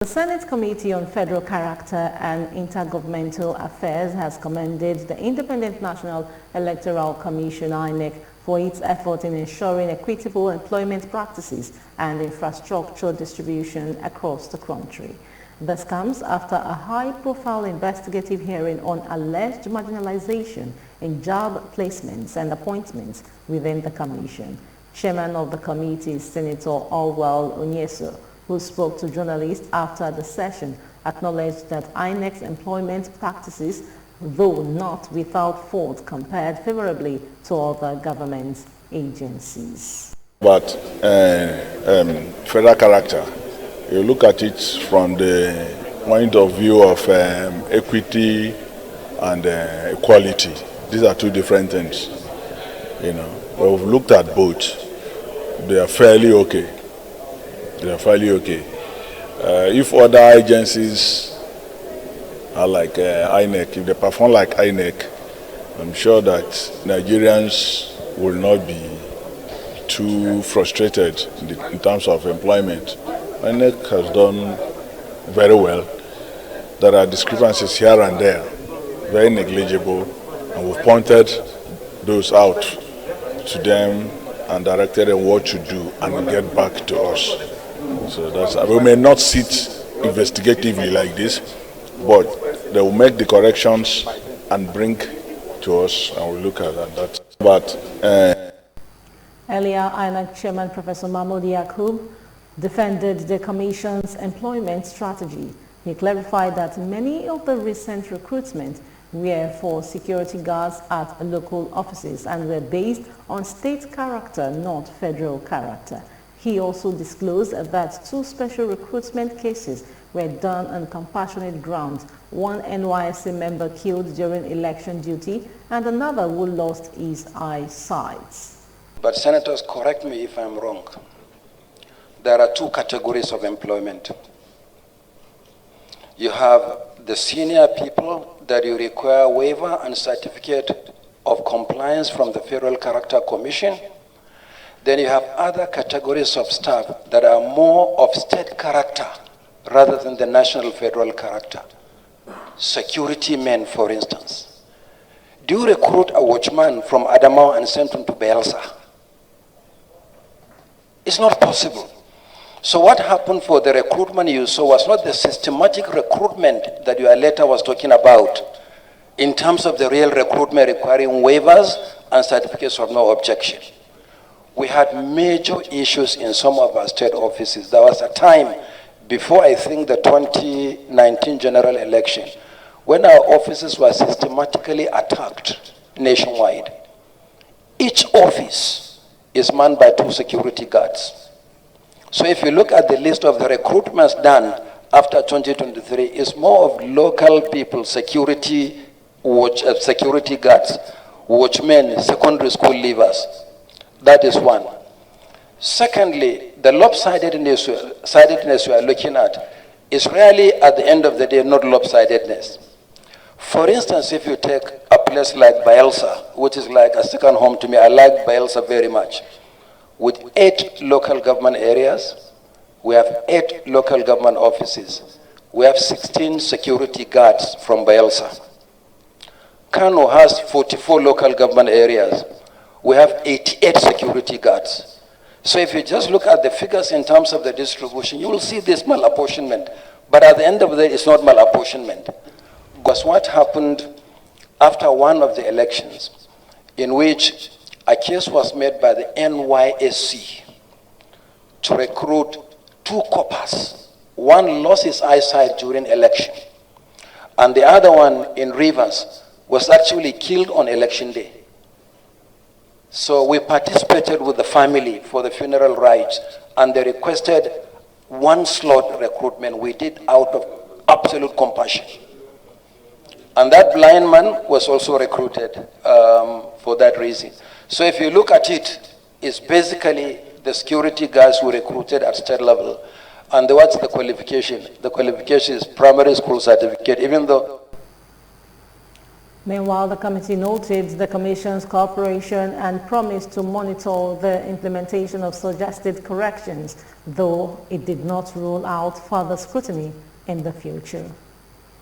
The Senate Committee on Federal Character and Intergovernmental Affairs has commended the Independent National Electoral Commission (Inec) for its effort in ensuring equitable employment practices and infrastructure distribution across the country. This comes after a high-profile investigative hearing on alleged marginalization in job placements and appointments within the Commission. Chairman of the committee, Senator Orwell Onyeso, who spoke to journalists after the session, acknowledged that INEC's employment practices, though not without fault, compared favorably to other government agencies. But federal character, you look at it from the point of view of equity and equality. These are two different things. You know, we've looked at both. They are fairly okay. They are fairly okay. If other agencies are like INEC, if they perform like INEC, I'm sure that Nigerians will not be too frustrated in terms of employment. INEC has done very well. There are discrepancies here and there, very negligible, and we've pointed those out to them and directed them what to do and get back to us. So that's, we may not sit investigatively like this, but they will make the corrections and bring to us, and we'll look at that. But earlier, INEC Chairman Professor Mahmoud Yakub defended the Commission's employment strategy. He clarified that many of the recent recruitments were for security guards at local offices and were based on state character, not federal character. He also disclosed that 2 special recruitment cases were done on compassionate grounds, one NYSC member killed during election duty and another who lost his eyesight. But senators, correct me if I'm wrong. There are 2 categories of employment. You have the senior people that you require waiver and certificate of compliance from the Federal Character Commission. Then you have other categories of staff that are more of state character rather than the national federal character. Security men, for instance. Do you recruit a watchman from Adamawa and send him to Bayelsa? It's not possible. So what happened for the recruitment you saw was not the systematic recruitment that your letter was talking about in terms of the real recruitment requiring waivers and certificates of no objection. We had major issues in some of our state offices. There was a time before, I think, the 2019 general election when our offices were systematically attacked nationwide. Each office is manned by 2 security guards. So if you look at the list of the recruitments done after 2023, it's more of local people, security guards, watchmen, secondary school leavers. That is one. Secondly, the lopsidedness we are looking at is really, at the end of the day, not lopsidedness. For instance, if you take a place like Bayelsa, which is like a second home to me, I like Bayelsa very much. With 8 local government areas, we have 8 local government offices. We have 16 security guards from Bayelsa. Kano has 44 local government areas. We have 88 security guards. So if you just look at the figures in terms of the distribution, you will see this malapportionment. But at the end of the day, it's not malapportionment. Because what happened after one of the elections, in which a case was made by the NYSC to recruit 2 coppers. One lost his eyesight during election, and the other one in Rivers was actually killed on election day. So we participated with the family for the funeral rites, and they requested 1 slot recruitment. We did out of absolute compassion. And that blind man was also recruited for that reason. So if you look at it, it's basically the security guards who recruited at state level. And what's the qualification? The qualification is primary school certificate, even though Meanwhile, the committee noted the Commission's cooperation and promised to monitor the implementation of suggested corrections, though it did not rule out further scrutiny in the future.